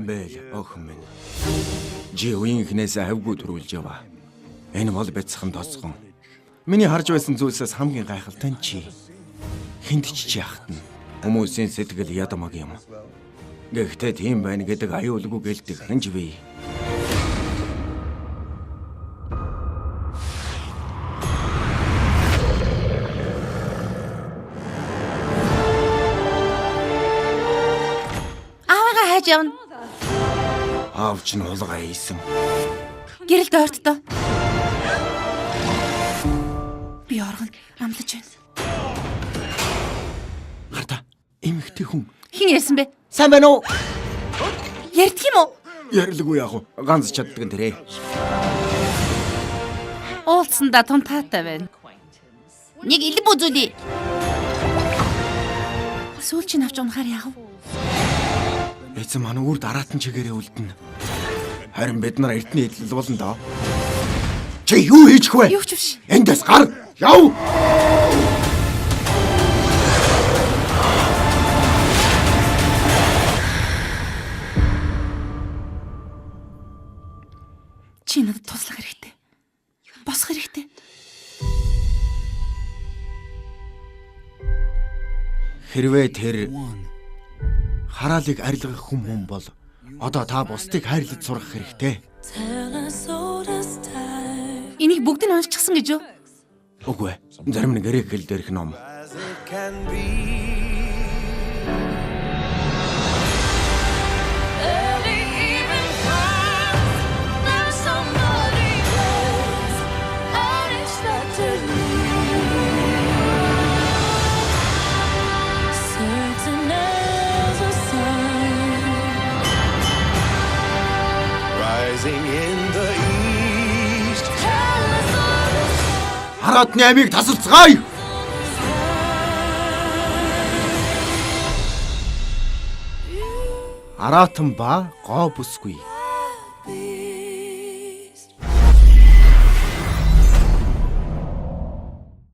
бэ л охин минь. Жи үеийнхнээс авгүй төрүүлж яваа. Энэ бол бяцхан тосгон. Миний харж байсан зүйлсээс хамгийн гайхалтай нь чи. Хинт ч яахт нь хүмүүсийн сэтгэл ядамаг юм. Гэхдээ тийм байна гэдэг аюулгүй гэлдэг хинж бий. Явна. Аавч нь хулгай хийсэн. Гэрэлд ойртдоо. Би оргон амлаж байна. Харта эмэгтэй хүн. Хин ярьсан бэ? Сайн байна уу? Ярьдаг юм уу? Ярилгүй яах вэ? Ганц чаддаг нь тэрэ. Уулцсандаа тун таатай байна. Нэг илбүү зүйлий. Сүүлчийн авч унахаар яах вэ? Эцэг маань үр дараатан чигээрээ үлдэнэ. Харин бид нар эртний эдлэл болно доо. Чи юу хийчих вэ? Юу ч биш. Эндээс гар. Яв. Чи надад туслах хэрэгтэй. Босох хэрэгтэй. Хэрвээ тэр хараалыг арилгах хүн бол одоо та бусдыг хайрлаж сурах хэрэгтэй. Энийг бүгд нь уншчихсан гэж юу? Үгүй ээ. Зарим нэг грек хэл дээрх ном. Хараатны амийг тасалцгаая. Аратан ба гоо бүсгүй.